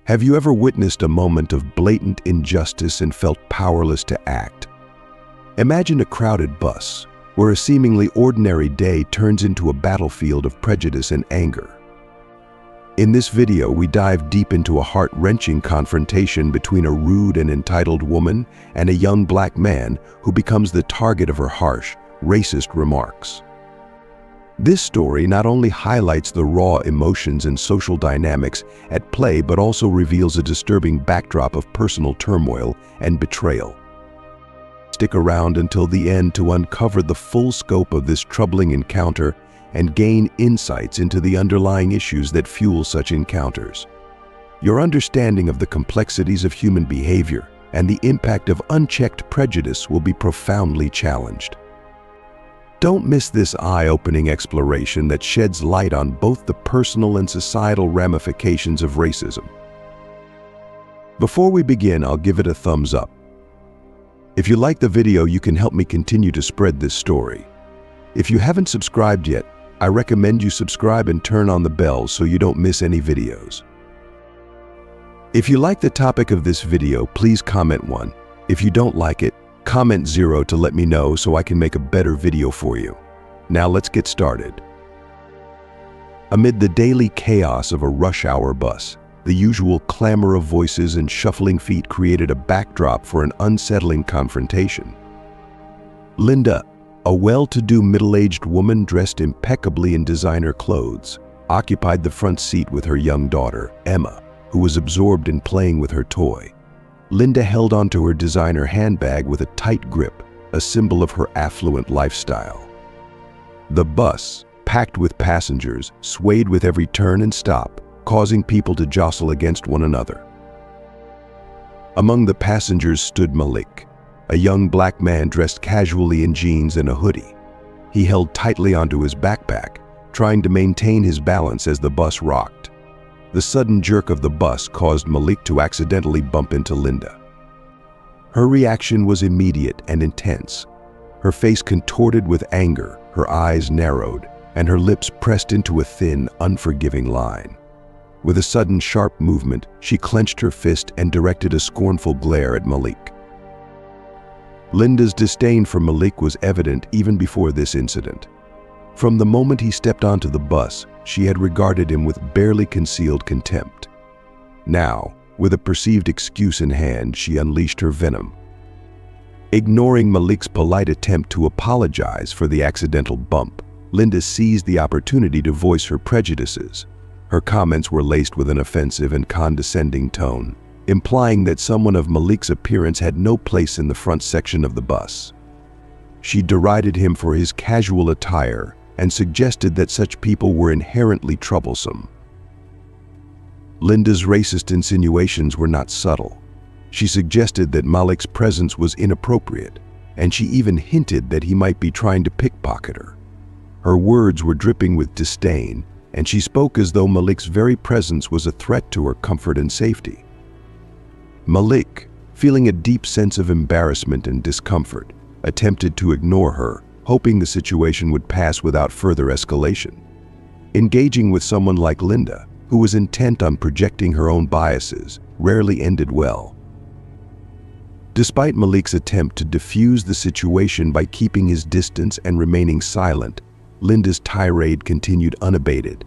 Have you ever witnessed a moment of blatant injustice and felt powerless to act? Imagine a crowded bus, where a seemingly ordinary day turns into a battlefield of prejudice and anger. In this video, we dive deep into a heart-wrenching confrontation between a rude and entitled woman and a young black man who becomes the target of her harsh, racist remarks. This story not only highlights the raw emotions and social dynamics at play, but also reveals a disturbing backdrop of personal turmoil and betrayal. Stick around until the end to uncover the full scope of this troubling encounter and gain insights into the underlying issues that fuel such encounters. Your understanding of the complexities of human behavior and the impact of unchecked prejudice will be profoundly challenged. Don't miss this eye-opening exploration that sheds light on both the personal and societal ramifications of racism. Before we begin, I'll give it a thumbs up. If you like the video, you can help me continue to spread this story. If you haven't subscribed yet, I recommend you subscribe and turn on the bell so you don't miss any videos. If you like the topic of this video, please comment 1. If you don't like it, comment 0 to let me know so I can make a better video for you. Now let's get started. Amid the daily chaos of a rush hour bus, the usual clamor of voices and shuffling feet created a backdrop for an unsettling confrontation. Linda, a well-to-do middle-aged woman dressed impeccably in designer clothes, occupied the front seat with her young daughter, Emma, who was absorbed in playing with her toy. Linda held onto her designer handbag with a tight grip, a symbol of her affluent lifestyle. The bus, packed with passengers, swayed with every turn and stop, causing people to jostle against one another. Among the passengers stood Malik, a young black man dressed casually in jeans and a hoodie. He held tightly onto his backpack, trying to maintain his balance as the bus rocked. The sudden jerk of the bus caused Malik to accidentally bump into Linda. Her reaction was immediate and intense. Her face contorted with anger, her eyes narrowed, and her lips pressed into a thin, unforgiving line. With a sudden, sharp movement, she clenched her fist and directed a scornful glare at Malik. Linda's disdain for Malik was evident even before this incident. From the moment he stepped onto the bus, she had regarded him with barely concealed contempt. Now, with a perceived excuse in hand, she unleashed her venom. Ignoring Malik's polite attempt to apologize for the accidental bump, Linda seized the opportunity to voice her prejudices. Her comments were laced with an offensive and condescending tone, implying that someone of Malik's appearance had no place in the front section of the bus. She derided him for his casual attire and suggested that such people were inherently troublesome. Linda's racist insinuations were not subtle. She suggested that Malik's presence was inappropriate, and she even hinted that he might be trying to pickpocket her. Her words were dripping with disdain, and she spoke as though Malik's very presence was a threat to her comfort and safety. Malik, feeling a deep sense of embarrassment and discomfort, attempted to ignore her, hoping the situation would pass without further escalation. Engaging with someone like Linda, who was intent on projecting her own biases, rarely ended well. Despite Malik's attempt to diffuse the situation by keeping his distance and remaining silent, Linda's tirade continued unabated.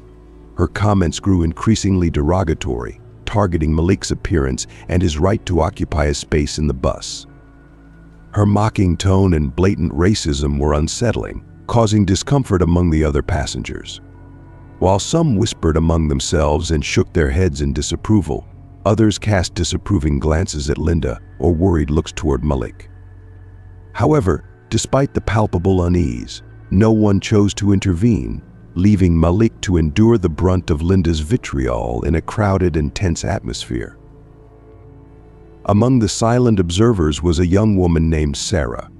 Her comments grew increasingly derogatory, targeting Malik's appearance and his right to occupy a space in the bus. Her mocking tone and blatant racism were unsettling, causing discomfort among the other passengers. While some whispered among themselves and shook their heads in disapproval, others cast disapproving glances at Linda or worried looks toward Malik. However, despite the palpable unease, no one chose to intervene, leaving Malik to endure the brunt of Linda's vitriol in a crowded and tense atmosphere. Among the silent observers was a young woman named Sarah.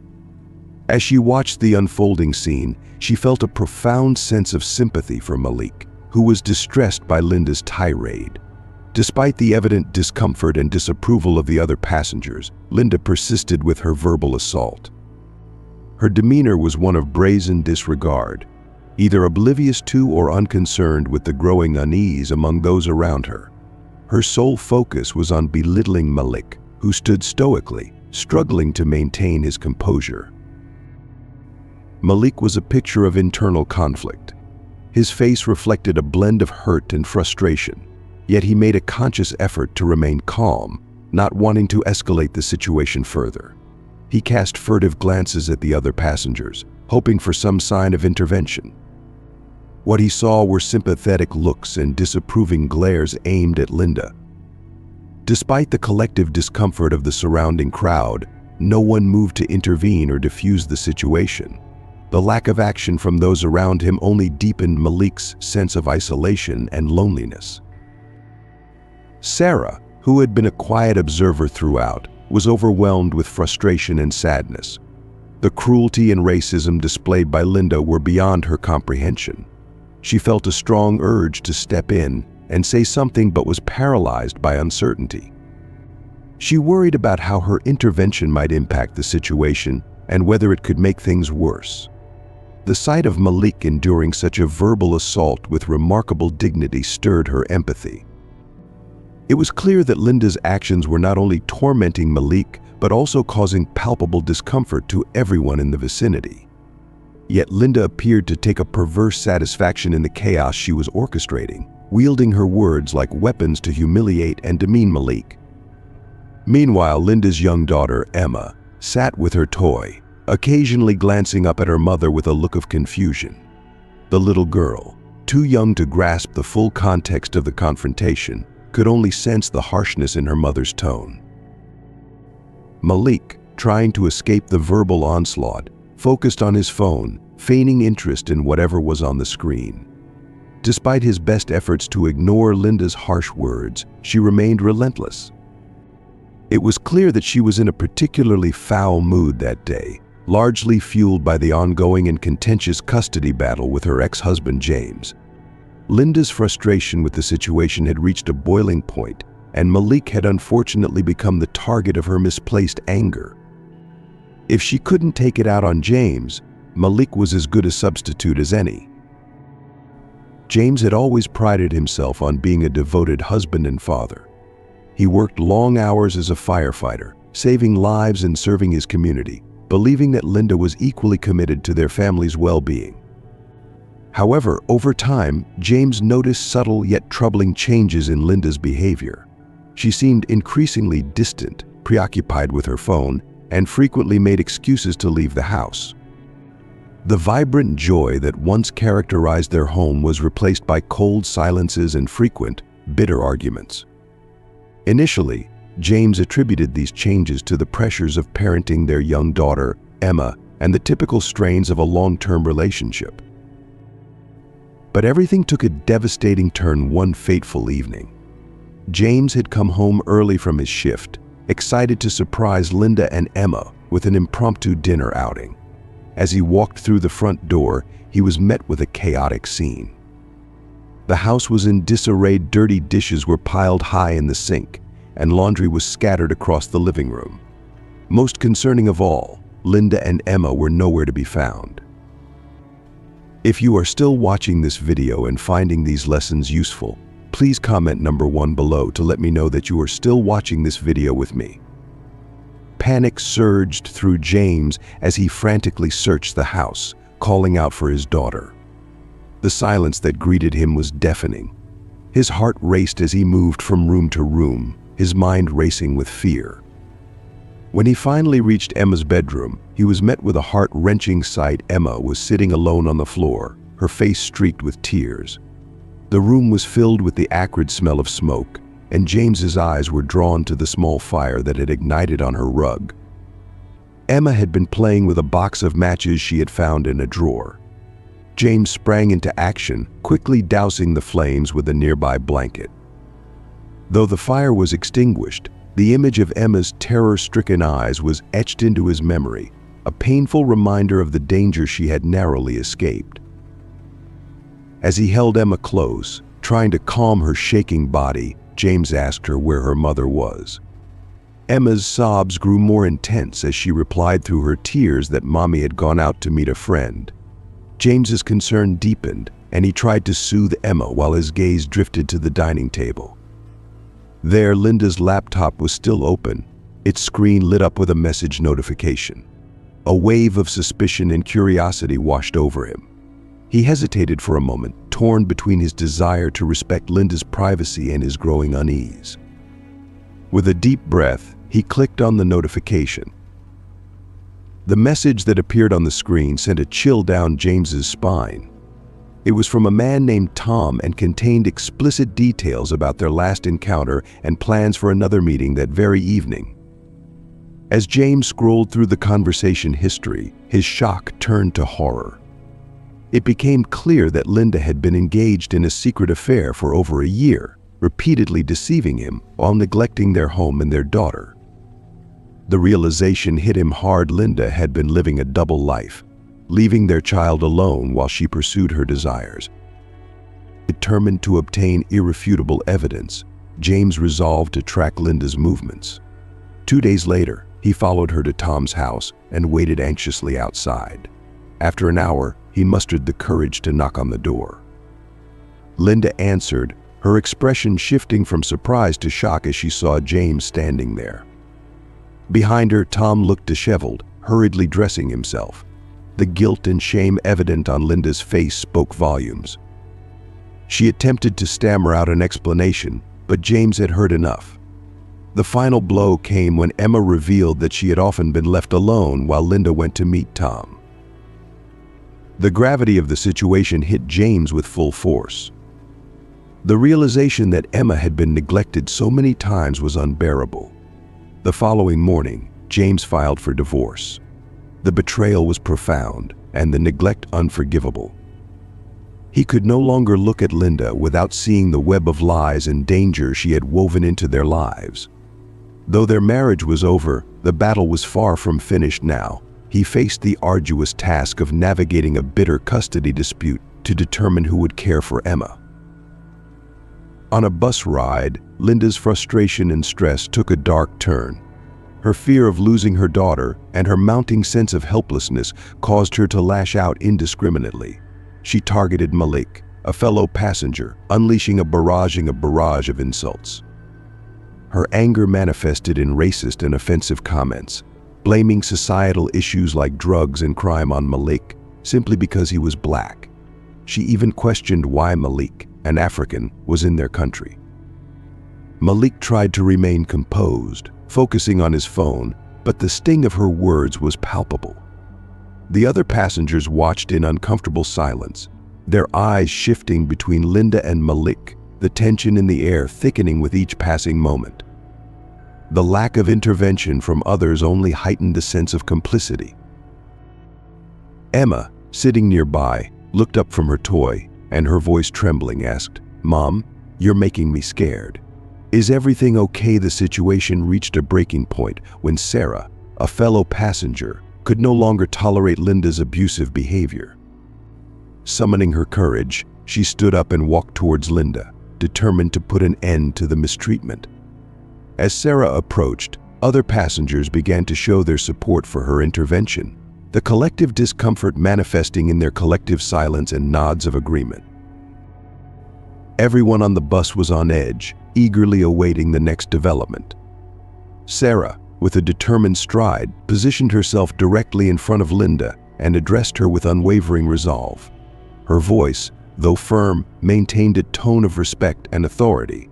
As she watched the unfolding scene, she felt a profound sense of sympathy for Malik, who was distressed by Linda's tirade. Despite the evident discomfort and disapproval of the other passengers, Linda persisted with her verbal assault. Her demeanor was one of brazen disregard, either oblivious to or unconcerned with the growing unease among those around her. Her sole focus was on belittling Malik, who stood stoically, struggling to maintain his composure. Malik was a picture of internal conflict. His face reflected a blend of hurt and frustration, yet he made a conscious effort to remain calm, not wanting to escalate the situation further. He cast furtive glances at the other passengers, hoping for some sign of intervention. What he saw were sympathetic looks and disapproving glares aimed at Linda. Despite the collective discomfort of the surrounding crowd, no one moved to intervene or defuse the situation. The lack of action from those around him only deepened Malik's sense of isolation and loneliness. Sarah, who had been a quiet observer throughout, was overwhelmed with frustration and sadness. The cruelty and racism displayed by Linda were beyond her comprehension. She felt a strong urge to step in and say something, but was paralyzed by uncertainty. She worried about how her intervention might impact the situation and whether it could make things worse. The sight of Malik enduring such a verbal assault with remarkable dignity stirred her empathy. It was clear that Linda's actions were not only tormenting Malik, but also causing palpable discomfort to everyone in the vicinity. Yet Linda appeared to take a perverse satisfaction in the chaos she was orchestrating, wielding her words like weapons to humiliate and demean Malik. Meanwhile, Linda's young daughter, Emma, sat with her toy, occasionally glancing up at her mother with a look of confusion. The little girl, too young to grasp the full context of the confrontation, could only sense the harshness in her mother's tone. Malik, trying to escape the verbal onslaught, focused on his phone, feigning interest in whatever was on the screen. Despite his best efforts to ignore Linda's harsh words, she remained relentless. It was clear that she was in a particularly foul mood that day, largely fueled by the ongoing and contentious custody battle with her ex-husband James. Linda's frustration with the situation had reached a boiling point, and Malik had unfortunately become the target of her misplaced anger. If she couldn't take it out on James, Malik was as good a substitute as any. James had always prided himself on being a devoted husband and father. He worked long hours as a firefighter, saving lives and serving his community, believing that Linda was equally committed to their family's well-being. However, over time, James noticed subtle yet troubling changes in Linda's behavior. She seemed increasingly distant, preoccupied with her phone, and frequently made excuses to leave the house. The vibrant joy that once characterized their home was replaced by cold silences and frequent, bitter arguments. Initially, James attributed these changes to the pressures of parenting their young daughter, Emma, and the typical strains of a long-term relationship. But everything took a devastating turn one fateful evening. James had come home early from his shift, excited to surprise Linda and Emma with an impromptu dinner outing. As he walked through the front door, he was met with a chaotic scene. The house was in disarray. Dirty dishes were piled high in the sink, and laundry was scattered across the living room. Most concerning of all, Linda and Emma were nowhere to be found. If you are still watching this video and finding these lessons useful, please comment number 1 below to let me know that you are still watching this video with me. Panic surged through James as he frantically searched the house, calling out for his daughter. The silence that greeted him was deafening. His heart raced as he moved from room to room, his mind racing with fear. When he finally reached Emma's bedroom, he was met with a heart-wrenching sight. Emma was sitting alone on the floor, her face streaked with tears. The room was filled with the acrid smell of smoke, and James's eyes were drawn to the small fire that had ignited on her rug. Emma had been playing with a box of matches she had found in a drawer. James sprang into action, quickly dousing the flames with a nearby blanket. Though the fire was extinguished, the image of Emma's terror-stricken eyes was etched into his memory, a painful reminder of the danger she had narrowly escaped. As he held Emma close, trying to calm her shaking body, James asked her where her mother was. Emma's sobs grew more intense as she replied through her tears that Mommy had gone out to meet a friend. James's concern deepened, and he tried to soothe Emma while his gaze drifted to the dining table. There, Linda's laptop was still open, its screen lit up with a message notification. A wave of suspicion and curiosity washed over him. He hesitated for a moment, torn between his desire to respect Linda's privacy and his growing unease. With a deep breath, he clicked on the notification. The message that appeared on the screen sent a chill down James's spine. It was from a man named Tom and contained explicit details about their last encounter and plans for another meeting that very evening. As James scrolled through the conversation history, his shock turned to horror. It became clear that Linda had been engaged in a secret affair for over a year, repeatedly deceiving him while neglecting their home and their daughter. The realization hit him hard. Linda had been living a double life, leaving their child alone while she pursued her desires. Determined to obtain irrefutable evidence, James resolved to track Linda's movements. 2 days later, he followed her to Tom's house and waited anxiously outside. After an hour, he mustered the courage to knock on the door. Linda answered, her expression shifting from surprise to shock as she saw James standing there. Behind her, Tom looked disheveled, hurriedly dressing himself. The guilt and shame evident on Linda's face spoke volumes. She attempted to stammer out an explanation, but James had heard enough. The final blow came when Emma revealed that she had often been left alone while Linda went to meet Tom. The gravity of the situation hit James with full force. The realization that Emma had been neglected so many times was unbearable. The following morning, James filed for divorce. The betrayal was profound and the neglect unforgivable. He could no longer look at Linda without seeing the web of lies and danger she had woven into their lives. Though their marriage was over, the battle was far from finished now. He faced the arduous task of navigating a bitter custody dispute to determine who would care for Emma. On a bus ride, Linda's frustration and stress took a dark turn. Her fear of losing her daughter and her mounting sense of helplessness caused her to lash out indiscriminately. She targeted Malik, a fellow passenger, unleashing a barrage of insults. Her anger manifested in racist and offensive comments, blaming societal issues like drugs and crime on Malik simply because he was black. She even questioned why Malik, an African, was in their country. Malik tried to remain composed, focusing on his phone, but the sting of her words was palpable. The other passengers watched in uncomfortable silence, their eyes shifting between Linda and Malik, the tension in the air thickening with each passing moment. The lack of intervention from others only heightened the sense of complicity. Emma, sitting nearby, looked up from her toy and her voice trembling asked, "Mom, you're making me scared. Is everything okay?" The situation reached a breaking point when Sarah, a fellow passenger, could no longer tolerate Linda's abusive behavior. Summoning her courage, she stood up and walked towards Linda, determined to put an end to the mistreatment. As Sarah approached, other passengers began to show their support for her intervention, the collective discomfort manifesting in their collective silence and nods of agreement. Everyone on the bus was on edge, eagerly awaiting the next development. Sarah, with a determined stride, positioned herself directly in front of Linda and addressed her with unwavering resolve. Her voice, though firm, maintained a tone of respect and authority.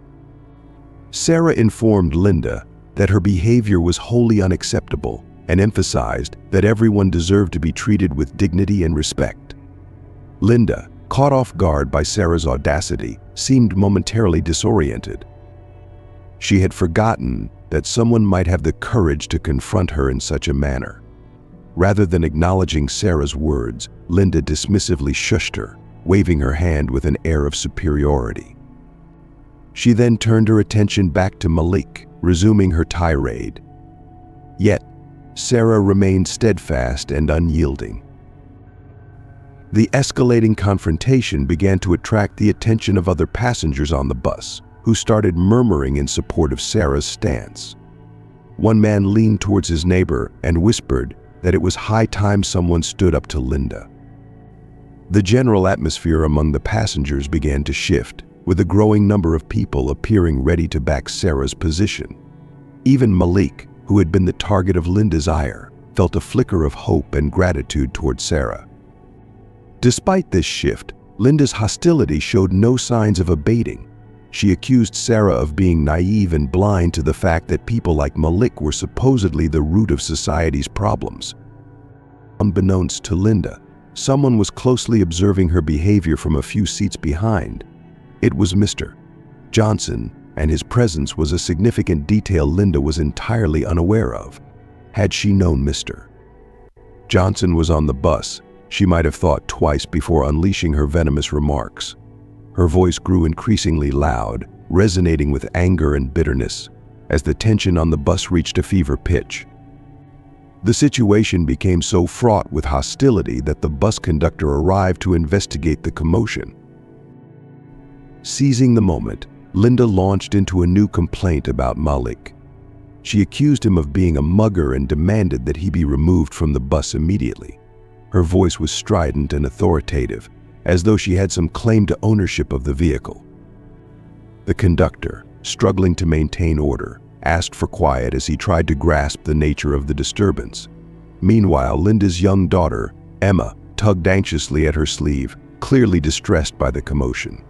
Sarah informed Linda that her behavior was wholly unacceptable and emphasized that everyone deserved to be treated with dignity and respect. Linda, caught off guard by Sarah's audacity, seemed momentarily disoriented. She had forgotten that someone might have the courage to confront her in such a manner. Rather than acknowledging Sarah's words, Linda dismissively shushed her, waving her hand with an air of superiority. She then turned her attention back to Malik, resuming her tirade. Yet, Sarah remained steadfast and unyielding. The escalating confrontation began to attract the attention of other passengers on the bus, who started murmuring in support of Sarah's stance. One man leaned towards his neighbor and whispered that it was high time someone stood up to Linda. The general atmosphere among the passengers began to shift, with a growing number of people appearing ready to back Sarah's position. Even Malik, who had been the target of Linda's ire, felt a flicker of hope and gratitude toward Sarah. Despite this shift, Linda's hostility showed no signs of abating. She accused Sarah of being naive and blind to the fact that people like Malik were supposedly the root of society's problems. Unbeknownst to Linda, someone was closely observing her behavior from a few seats behind. It was Mr. Johnson, and his presence was a significant detail Linda was entirely unaware of. Had she known Mr. Johnson was on the bus, she might have thought twice before unleashing her venomous remarks. Her voice grew increasingly loud, resonating with anger and bitterness, as the tension on the bus reached a fever pitch. The situation became so fraught with hostility that the bus conductor arrived to investigate the commotion. Seizing the moment, Linda launched into a new complaint about Malik. She accused him of being a mugger and demanded that he be removed from the bus immediately. Her voice was strident and authoritative, as though she had some claim to ownership of the vehicle. The conductor, struggling to maintain order, asked for quiet as he tried to grasp the nature of the disturbance. Meanwhile, Linda's young daughter, Emma, tugged anxiously at her sleeve, clearly distressed by the commotion.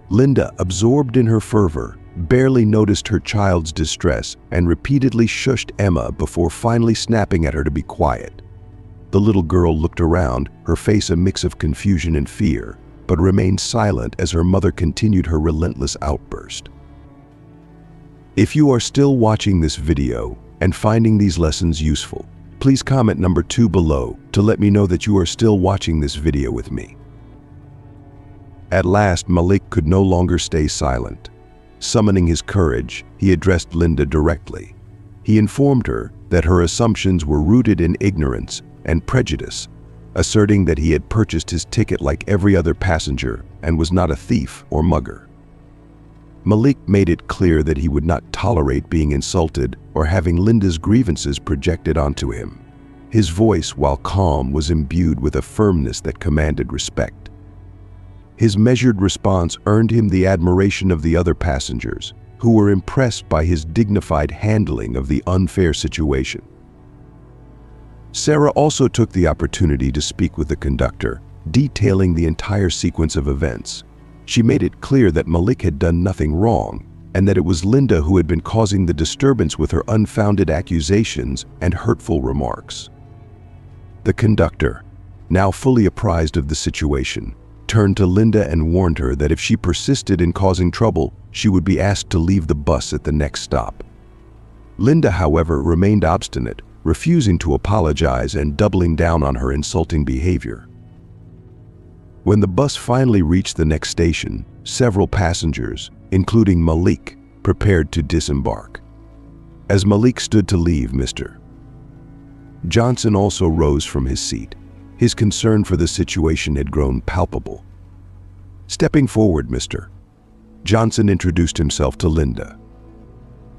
Linda, absorbed in her fervor, barely noticed her child's distress and repeatedly shushed Emma before finally snapping at her to be quiet. The little girl looked around, her face a mix of confusion and fear, but remained silent as her mother continued her relentless outburst. If you are still watching this video and finding these lessons useful, please comment number 2 below to let me know that you are still watching this video with me. At last, Malik could no longer stay silent. Summoning his courage, he addressed Linda directly. He informed her that her assumptions were rooted in ignorance and prejudice, asserting that he had purchased his ticket like every other passenger and was not a thief or mugger. Malik made it clear that he would not tolerate being insulted or having Linda's grievances projected onto him. His voice, while calm, was imbued with a firmness that commanded respect. His measured response earned him the admiration of the other passengers, who were impressed by his dignified handling of the unfair situation. Sarah also took the opportunity to speak with the conductor, detailing the entire sequence of events. She made it clear that Malik had done nothing wrong, and that it was Linda who had been causing the disturbance with her unfounded accusations and hurtful remarks. The conductor, now fully apprised of the situation, turned to Linda and warned her that if she persisted in causing trouble, she would be asked to leave the bus at the next stop. Linda, however, remained obstinate, refusing to apologize and doubling down on her insulting behavior. When the bus finally reached the next station, several passengers, including Malik, prepared to disembark. As Malik stood to leave, Mr. Johnson also rose from his seat. His concern for the situation had grown palpable. Stepping forward, Mr. Johnson introduced himself to Linda.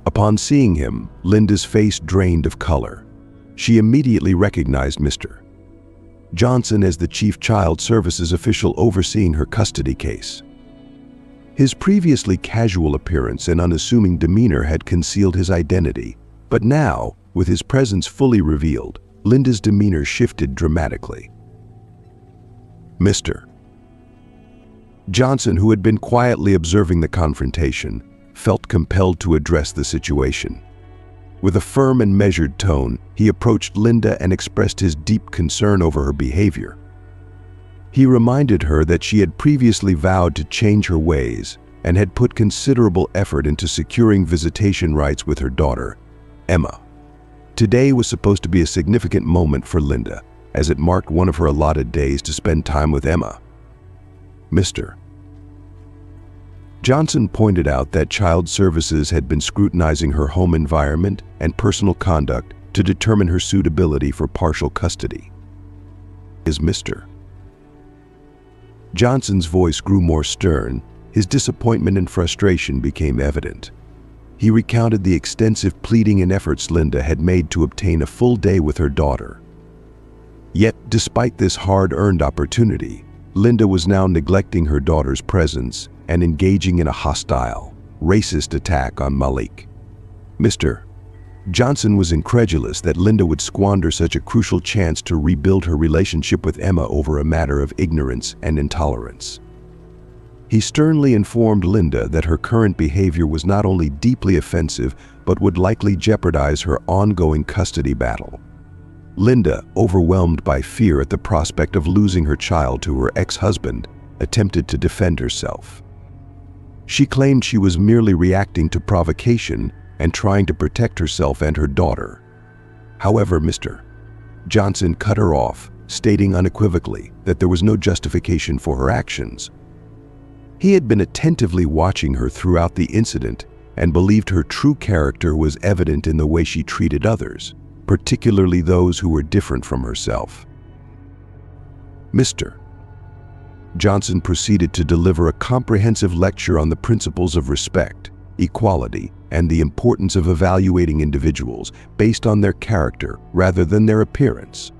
Upon seeing him, Linda's face drained of color. She immediately recognized Mr. Johnson as the Chief Child Services official overseeing her custody case. His previously casual appearance and unassuming demeanor had concealed his identity, but now, with his presence fully revealed, Linda's demeanor shifted dramatically. Mr. Johnson, who had been quietly observing the confrontation, felt compelled to address the situation. With a firm and measured tone, he approached Linda and expressed his deep concern over her behavior. He reminded her that she had previously vowed to change her ways and had put considerable effort into securing visitation rights with her daughter, Emma. Today was supposed to be a significant moment for Linda, as it marked one of her allotted days to spend time with Emma. Mr. Johnson pointed out that Child Services had been scrutinizing her home environment and personal conduct to determine her suitability for partial custody. As Mr. Johnson's voice grew more stern, his disappointment and frustration became evident. He recounted the extensive pleading and efforts Linda had made to obtain a full day with her daughter. Yet, despite this hard-earned opportunity, Linda was now neglecting her daughter's presence and engaging in a hostile, racist attack on Malik. Mr. Johnson was incredulous that Linda would squander such a crucial chance to rebuild her relationship with Emma over a matter of ignorance and intolerance. He sternly informed Linda that her current behavior was not only deeply offensive, but would likely jeopardize her ongoing custody battle. Linda, overwhelmed by fear at the prospect of losing her child to her ex-husband, attempted to defend herself. She claimed she was merely reacting to provocation and trying to protect herself and her daughter. However, Mr. Johnson cut her off, stating unequivocally that there was no justification for her actions. He had been attentively watching her throughout the incident and believed her true character was evident in the way she treated others, particularly those who were different from herself. Mr. Johnson proceeded to deliver a comprehensive lecture on the principles of respect, equality, and the importance of evaluating individuals based on their character rather than their appearance.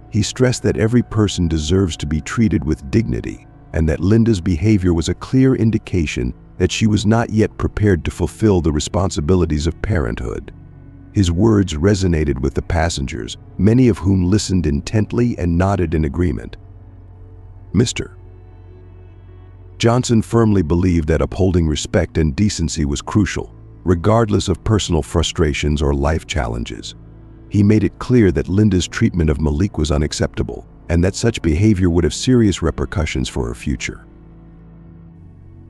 He stressed that every person deserves to be treated with dignity, and that Linda's behavior was a clear indication that she was not yet prepared to fulfill the responsibilities of parenthood. His words resonated with the passengers, many of whom listened intently and nodded in agreement. Mr. Johnson firmly believed that upholding respect and decency was crucial, regardless of personal frustrations or life challenges. He made it clear that Linda's treatment of Malik was unacceptable, and that such behavior would have serious repercussions for her future.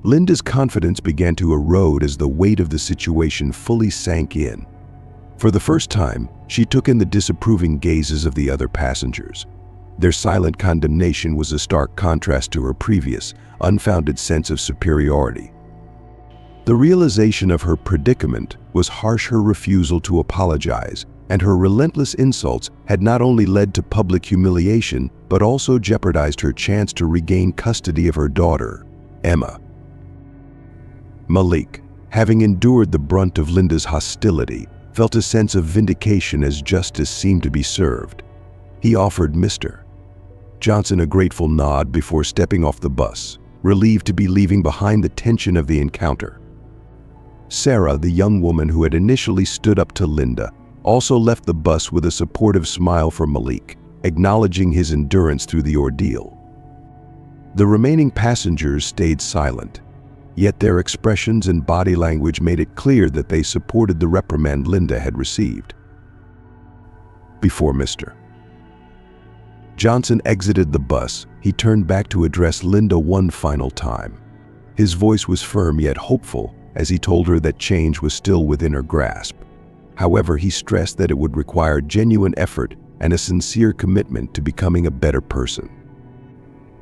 Linda's confidence began to erode as the weight of the situation fully sank in. For the first time, she took in the disapproving gazes of the other passengers. Their silent condemnation was a stark contrast to her previous, unfounded sense of superiority. The realization of her predicament was harsh. Her refusal to apologize and her relentless insults had not only led to public humiliation, but also jeopardized her chance to regain custody of her daughter, Emma. Malik, having endured the brunt of Linda's hostility, felt a sense of vindication as justice seemed to be served. He offered Mr. Johnson a grateful nod before stepping off the bus, relieved to be leaving behind the tension of the encounter. Sarah, the young woman who had initially stood up to Linda, also left the bus with a supportive smile for Malik, acknowledging his endurance through the ordeal. The remaining passengers stayed silent, yet their expressions and body language made it clear that they supported the reprimand Linda had received. Before Mr. Johnson exited the bus, he turned back to address Linda one final time. His voice was firm yet hopeful as he told her that change was still within her grasp. However, he stressed that it would require genuine effort and a sincere commitment to becoming a better person.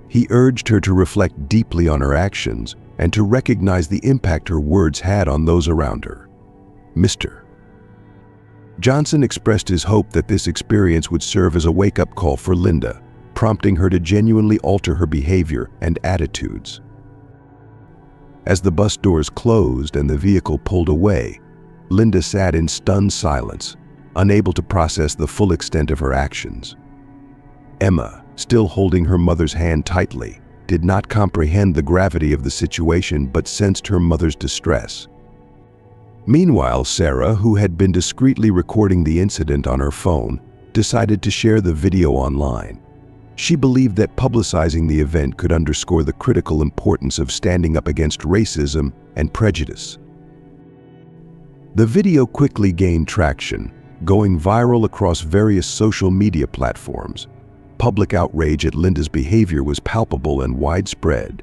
He urged her to reflect deeply on her actions and to recognize the impact her words had on those around her. Mr. Johnson expressed his hope that this experience would serve as a wake-up call for Linda, prompting her to genuinely alter her behavior and attitudes. As the bus doors closed and the vehicle pulled away, Linda sat in stunned silence, unable to process the full extent of her actions. Emma, still holding her mother's hand tightly, did not comprehend the gravity of the situation but sensed her mother's distress. Meanwhile, Sarah, who had been discreetly recording the incident on her phone, decided to share the video online. She believed that publicizing the event could underscore the critical importance of standing up against racism and prejudice. The video quickly gained traction, going viral across various social media platforms. Public outrage at Linda's behavior was palpable and widespread.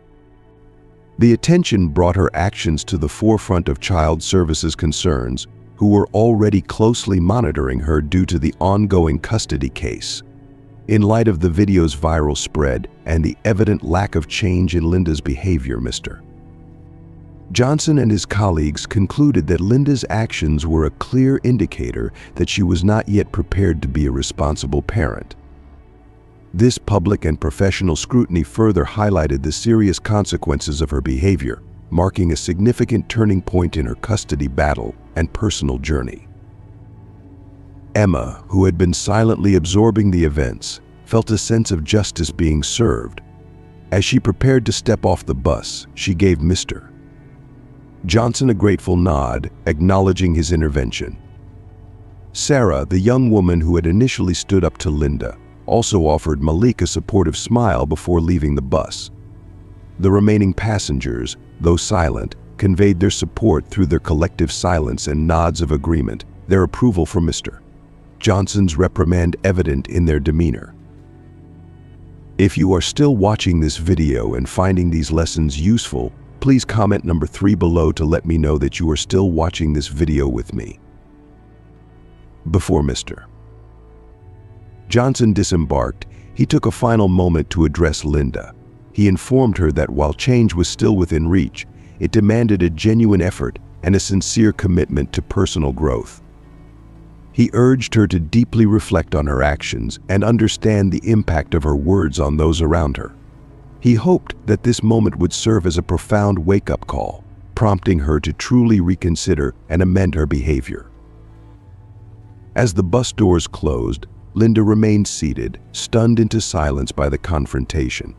The attention brought her actions to the forefront of child services concerns, who were already closely monitoring her due to the ongoing custody case. In light of the video's viral spread and the evident lack of change in Linda's behavior, Mr. Johnson and his colleagues concluded that Linda's actions were a clear indicator that she was not yet prepared to be a responsible parent. This public and professional scrutiny further highlighted the serious consequences of her behavior, marking a significant turning point in her custody battle and personal journey. Emma, who had been silently absorbing the events, felt a sense of justice being served. As she prepared to step off the bus, she gave Mr. Johnson a grateful nod, acknowledging his intervention. Sarah, the young woman who had initially stood up to Linda, also offered Malik a supportive smile before leaving the bus. The remaining passengers, though silent, conveyed their support through their collective silence and nods of agreement, their approval for Mr. Johnson's reprimand evident in their demeanor. If you are still watching this video and finding these lessons useful, please comment number 3 below to let me know that you are still watching this video with me. Before Mr. Johnson disembarked, he took a final moment to address Linda. He informed her that while change was still within reach, it demanded a genuine effort and a sincere commitment to personal growth. He urged her to deeply reflect on her actions and understand the impact of her words on those around her. He hoped that this moment would serve as a profound wake-up call, prompting her to truly reconsider and amend her behavior. As the bus doors closed, Linda remained seated, stunned into silence by the confrontation.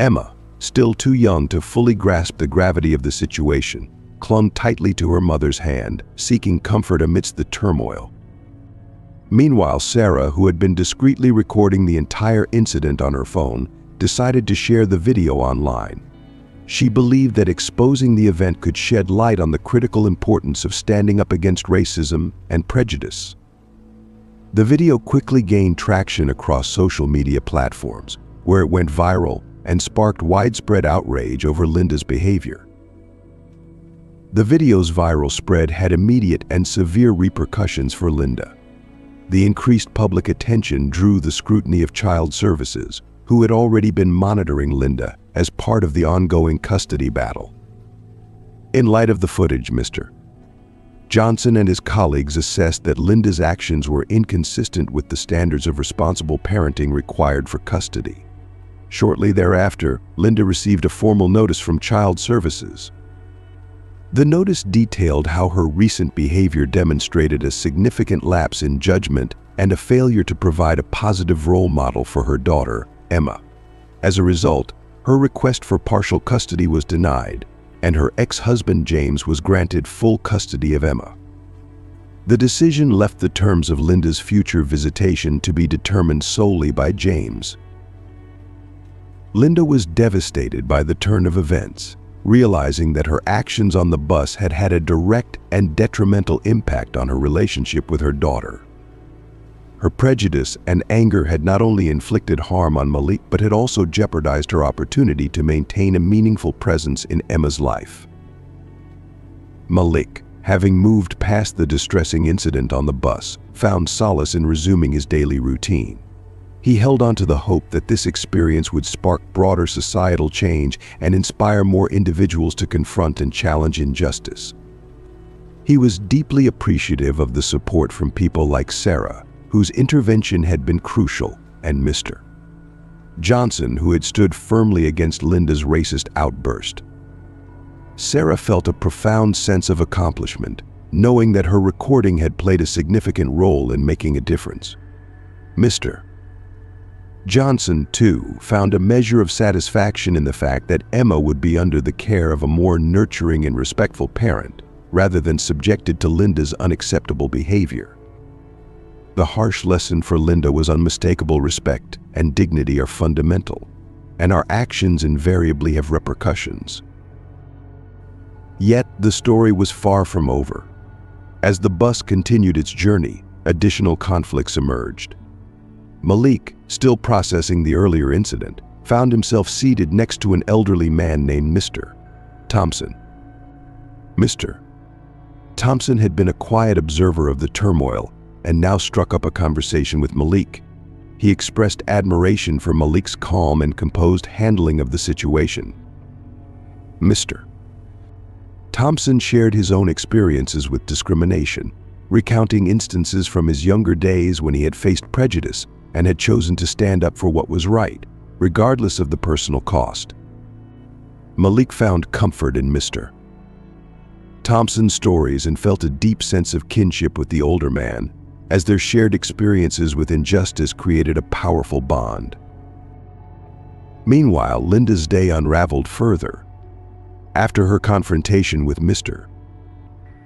Emma, still too young to fully grasp the gravity of the situation, clung tightly to her mother's hand, seeking comfort amidst the turmoil. Meanwhile, Sarah, who had been discreetly recording the entire incident on her phone, decided to share the video online. She believed that exposing the event could shed light on the critical importance of standing up against racism and prejudice. The video quickly gained traction across social media platforms, where it went viral and sparked widespread outrage over Linda's behavior. The video's viral spread had immediate and severe repercussions for Linda. The increased public attention drew the scrutiny of child services, who had already been monitoring Linda as part of the ongoing custody battle. In light of the footage, Mr. Johnson and his colleagues assessed that Linda's actions were inconsistent with the standards of responsible parenting required for custody. Shortly thereafter, Linda received a formal notice from Child Services. The notice detailed how her recent behavior demonstrated a significant lapse in judgment and a failure to provide a positive role model for her daughter, Emma. As a result, her request for partial custody was denied, and her ex-husband James was granted full custody of Emma. The decision left the terms of Linda's future visitation to be determined solely by James. Linda was devastated by the turn of events, realizing that her actions on the bus had had a direct and detrimental impact on her relationship with her daughter. Her prejudice and anger had not only inflicted harm on Malik, but had also jeopardized her opportunity to maintain a meaningful presence in Emma's life. Malik, having moved past the distressing incident on the bus, found solace in resuming his daily routine. He held on to the hope that this experience would spark broader societal change and inspire more individuals to confront and challenge injustice. He was deeply appreciative of the support from people like Sarah, whose intervention had been crucial, and Mr. Johnson, who had stood firmly against Linda's racist outburst. Sarah felt a profound sense of accomplishment, knowing that her recording had played a significant role in making a difference. Mr. Johnson, too, found a measure of satisfaction in the fact that Emma would be under the care of a more nurturing and respectful parent, rather than subjected to Linda's unacceptable behavior. The harsh lesson for Linda was unmistakable: respect and dignity are fundamental, and our actions invariably have repercussions. Yet, the story was far from over. As the bus continued its journey, additional conflicts emerged. Malik, still processing the earlier incident, found himself seated next to an elderly man named Mr. Thompson. Mr. Thompson had been a quiet observer of the turmoil and now struck up a conversation with Malik. He expressed admiration for Malik's calm and composed handling of the situation. Mr. Thompson shared his own experiences with discrimination, recounting instances from his younger days when he had faced prejudice and had chosen to stand up for what was right, regardless of the personal cost. Malik found comfort in Mr. Thompson's stories and felt a deep sense of kinship with the older man, as their shared experiences with injustice created a powerful bond. Meanwhile, Linda's day unraveled further. After her confrontation with Mr.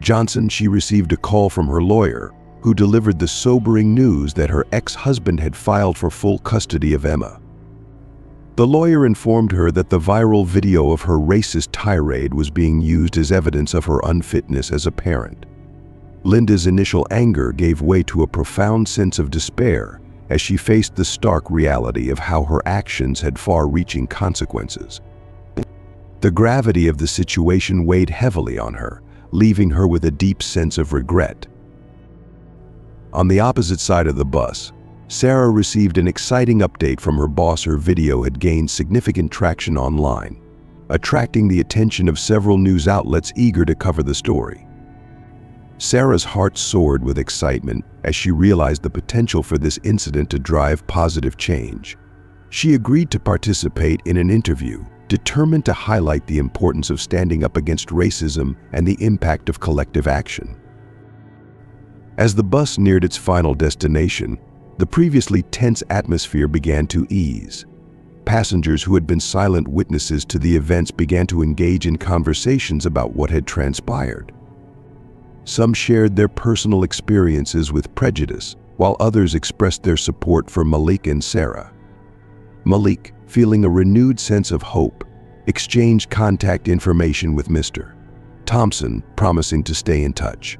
Johnson, she received a call from her lawyer, who delivered the sobering news that her ex-husband had filed for full custody of Emma. The lawyer informed her that the viral video of her racist tirade was being used as evidence of her unfitness as a parent. Linda's initial anger gave way to a profound sense of despair as she faced the stark reality of how her actions had far-reaching consequences. The gravity of the situation weighed heavily on her, leaving her with a deep sense of regret. On the opposite side of the bus, Sarah received an exciting update from her boss. Her video had gained significant traction online, attracting the attention of several news outlets eager to cover the story. Sarah's heart soared with excitement as she realized the potential for this incident to drive positive change. She agreed to participate in an interview, determined to highlight the importance of standing up against racism and the impact of collective action. As the bus neared its final destination, the previously tense atmosphere began to ease. Passengers who had been silent witnesses to the events began to engage in conversations about what had transpired. Some shared their personal experiences with prejudice, while others expressed their support for Malik and Sarah. Malik, feeling a renewed sense of hope, exchanged contact information with Mr. Thompson, promising to stay in touch.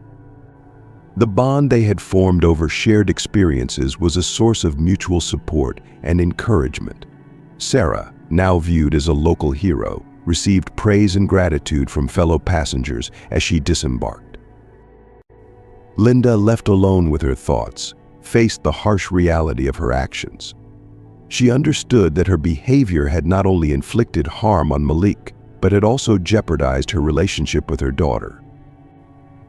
The bond they had formed over shared experiences was a source of mutual support and encouragement. Sarah, now viewed as a local hero, received praise and gratitude from fellow passengers as she disembarked. Linda, left alone with her thoughts, faced the harsh reality of her actions. She understood that her behavior had not only inflicted harm on Malik, but had also jeopardized her relationship with her daughter.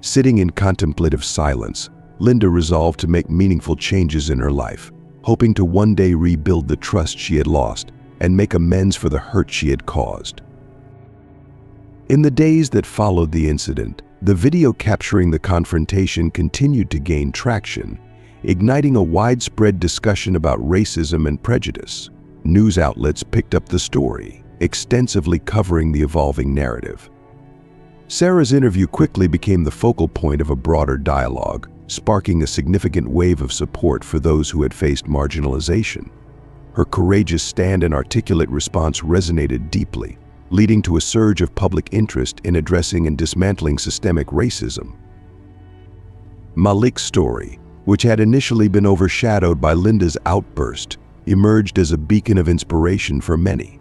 Sitting in contemplative silence, Linda resolved to make meaningful changes in her life, hoping to one day rebuild the trust she had lost and make amends for the hurt she had caused. In the days that followed the incident, the video capturing the confrontation continued to gain traction, igniting a widespread discussion about racism and prejudice. News outlets picked up the story, extensively covering the evolving narrative. Sarah's interview quickly became the focal point of a broader dialogue, sparking a significant wave of support for those who had faced marginalization. Her courageous stand and articulate response resonated deeply, leading to a surge of public interest in addressing and dismantling systemic racism. Malik's story, which had initially been overshadowed by Linda's outburst, emerged as a beacon of inspiration for many.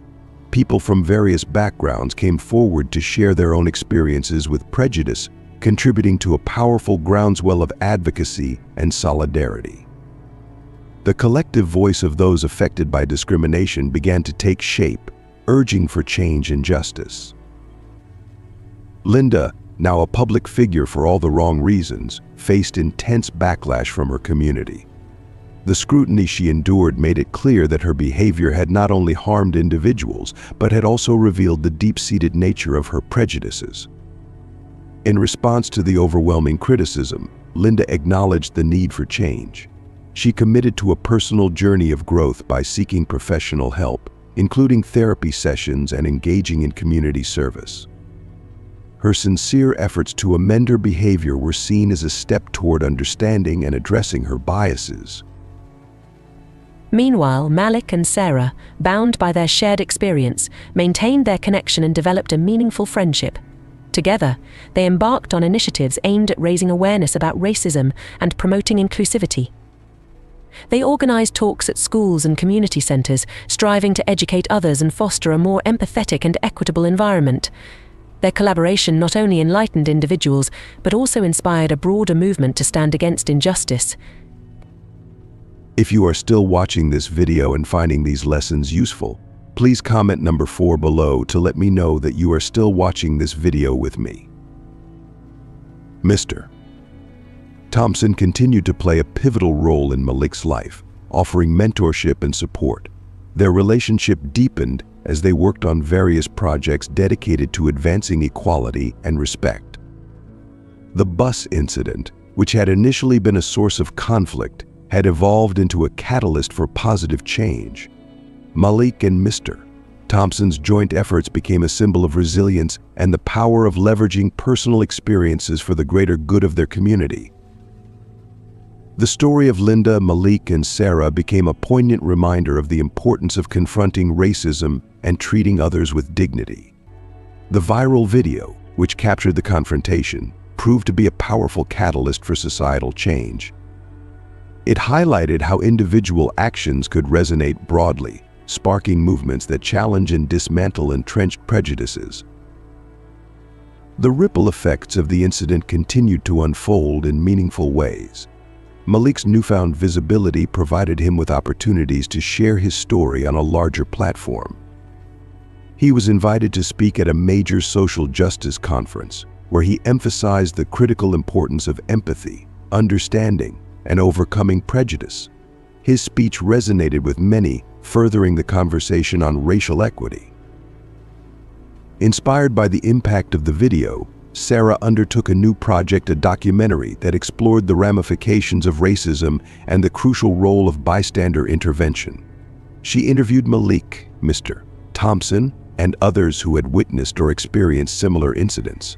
People from various backgrounds came forward to share their own experiences with prejudice, contributing to a powerful groundswell of advocacy and solidarity. The collective voice of those affected by discrimination began to take shape, urging for change and justice. Linda, now a public figure for all the wrong reasons, faced intense backlash from her community. The scrutiny she endured made it clear that her behavior had not only harmed individuals, but had also revealed the deep-seated nature of her prejudices. In response to the overwhelming criticism, Linda acknowledged the need for change. She committed to a personal journey of growth by seeking professional help, including therapy sessions and engaging in community service. Her sincere efforts to amend her behavior were seen as a step toward understanding and addressing her biases. Meanwhile, Malik and Sarah, bound by their shared experience, maintained their connection and developed a meaningful friendship. Together, they embarked on initiatives aimed at raising awareness about racism and promoting inclusivity. They organized talks at schools and community centers, striving to educate others and foster a more empathetic and equitable environment. Their collaboration not only enlightened individuals, but also inspired a broader movement to stand against injustice. If you are still watching this video and finding these lessons useful, please comment number 4 below to let me know that you are still watching this video with me. Mr. Thompson continued to play a pivotal role in Malik's life, offering mentorship and support. Their relationship deepened as they worked on various projects dedicated to advancing equality and respect. The bus incident, which had initially been a source of conflict, had evolved into a catalyst for positive change. Malik and Mr. Thompson's joint efforts became a symbol of resilience and the power of leveraging personal experiences for the greater good of their community. The story of Linda, Malik, and Sarah became a poignant reminder of the importance of confronting racism and treating others with dignity. The viral video, which captured the confrontation, proved to be a powerful catalyst for societal change. It highlighted how individual actions could resonate broadly, sparking movements that challenge and dismantle entrenched prejudices. The ripple effects of the incident continued to unfold in meaningful ways. Malik's newfound visibility provided him with opportunities to share his story on a larger platform. He was invited to speak at a major social justice conference, where he emphasized the critical importance of empathy, understanding, and overcoming prejudice. His speech resonated with many, furthering the conversation on racial equity. Inspired by the impact of the video, Sarah undertook a new project, a documentary that explored the ramifications of racism and the crucial role of bystander intervention. She interviewed Malik, Mr. Thompson, and others who had witnessed or experienced similar incidents.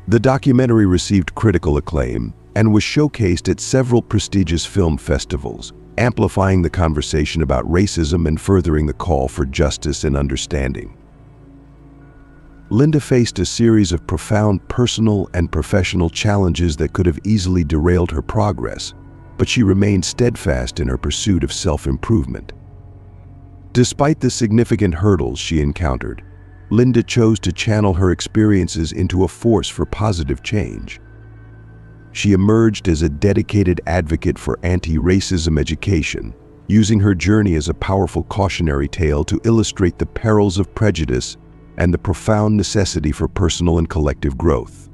The documentary received critical acclaim and was showcased at several prestigious film festivals, amplifying the conversation about racism and furthering the call for justice and understanding. Linda faced a series of profound personal and professional challenges that could have easily derailed her progress, but she remained steadfast in her pursuit of self-improvement. Despite the significant hurdles she encountered, Linda chose to channel her experiences into a force for positive change. She emerged as a dedicated advocate for anti-racism education, using her journey as a powerful cautionary tale to illustrate the perils of prejudice and the profound necessity for personal and collective growth.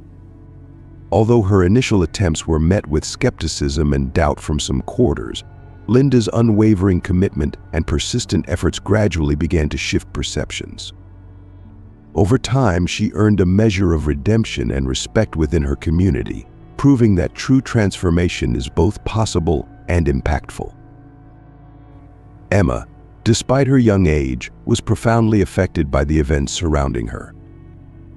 Although her initial attempts were met with skepticism and doubt from some quarters, Linda's unwavering commitment and persistent efforts gradually began to shift perceptions. Over time, she earned a measure of redemption and respect within her community, proving that true transformation is both possible and impactful. Emma, despite her young age, was profoundly affected by the events surrounding her.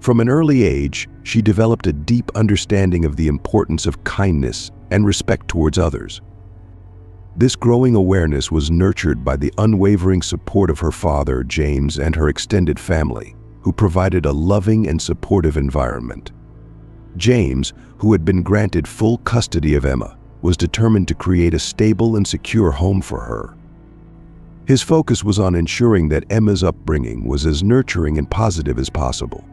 From an early age, she developed a deep understanding of the importance of kindness and respect towards others. This growing awareness was nurtured by the unwavering support of her father, James, and her extended family, who provided a loving and supportive environment. James, who had been granted full custody of Emma, was determined to create a stable and secure home for her. His focus was on ensuring that Emma's upbringing was as nurturing and positive as possible.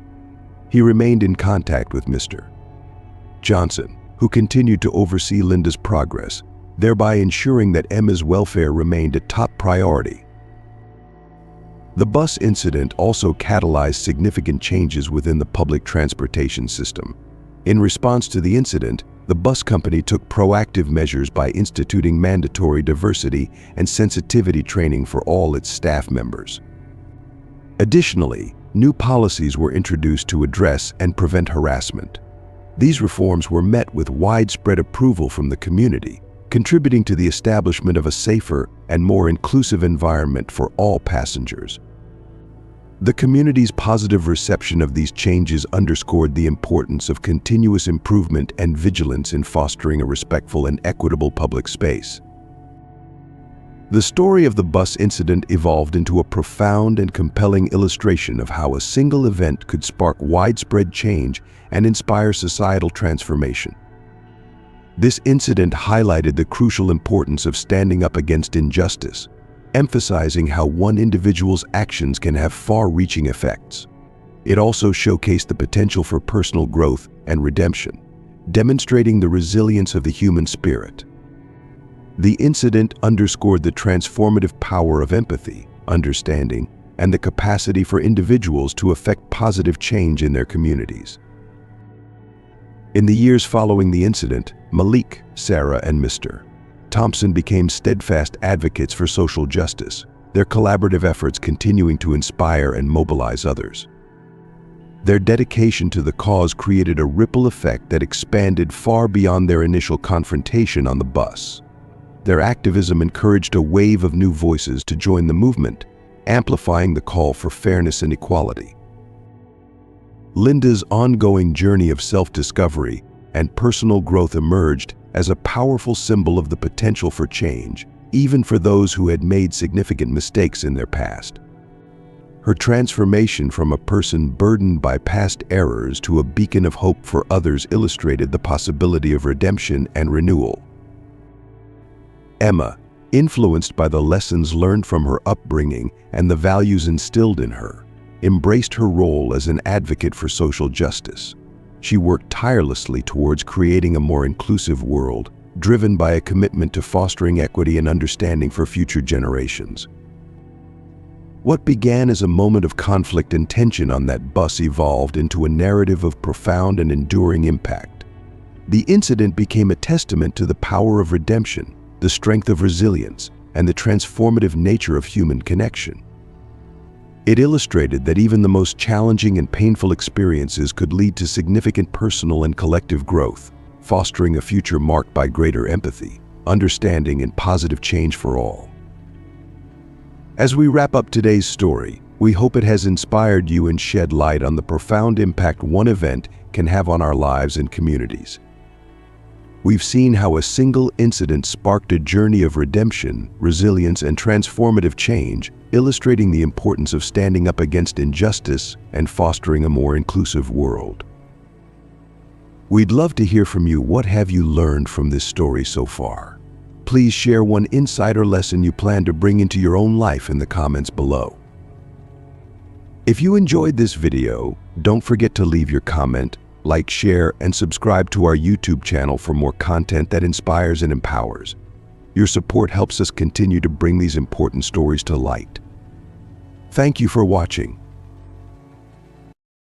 He remained in contact with Mr. Johnson, who continued to oversee Linda's progress, thereby ensuring that Emma's welfare remained a top priority. The bus incident also catalyzed significant changes within the public transportation system. In response to the incident, the bus company took proactive measures by instituting mandatory diversity and sensitivity training for all its staff members. Additionally, new policies were introduced to address and prevent harassment. These reforms were met with widespread approval from the community, contributing to the establishment of a safer and more inclusive environment for all passengers. The community's positive reception of these changes underscored the importance of continuous improvement and vigilance in fostering a respectful and equitable public space. The story of the bus incident evolved into a profound and compelling illustration of how a single event could spark widespread change and inspire societal transformation. This incident highlighted the crucial importance of standing up against injustice, emphasizing how one individual's actions can have far-reaching effects. It also showcased the potential for personal growth and redemption, demonstrating the resilience of the human spirit. The incident underscored the transformative power of empathy, understanding, and the capacity for individuals to effect positive change in their communities. In the years following the incident, Malik, Sarah, and Mr. Thompson became steadfast advocates for social justice, their collaborative efforts continuing to inspire and mobilize others. Their dedication to the cause created a ripple effect that expanded far beyond their initial confrontation on the bus. Their activism encouraged a wave of new voices to join the movement, amplifying the call for fairness and equality. Linda's ongoing journey of self-discovery and personal growth emerged as a powerful symbol of the potential for change, even for those who had made significant mistakes in their past. Her transformation from a person burdened by past errors to a beacon of hope for others illustrated the possibility of redemption and renewal. Emma, influenced by the lessons learned from her upbringing and the values instilled in her, embraced her role as an advocate for social justice. She worked tirelessly towards creating a more inclusive world, driven by a commitment to fostering equity and understanding for future generations. What began as a moment of conflict and tension on that bus evolved into a narrative of profound and enduring impact. The incident became a testament to the power of redemption, the strength of resilience, and the transformative nature of human connection. It illustrated that even the most challenging and painful experiences could lead to significant personal and collective growth, fostering a future marked by greater empathy, understanding, and positive change for all. As we wrap up today's story, we hope it has inspired you and shed light on the profound impact one event can have on our lives and communities. We've seen how a single incident sparked a journey of redemption, resilience, and transformative change, illustrating the importance of standing up against injustice and fostering a more inclusive world. We'd love to hear from you. What have you learned from this story so far? Please share one insight or lesson you plan to bring into your own life in the comments below. If you enjoyed this video, don't forget to leave your comment, like, share, and subscribe to our YouTube channel for more content that inspires and empowers. Your support helps us continue to bring these important stories to light. Thank you for watching.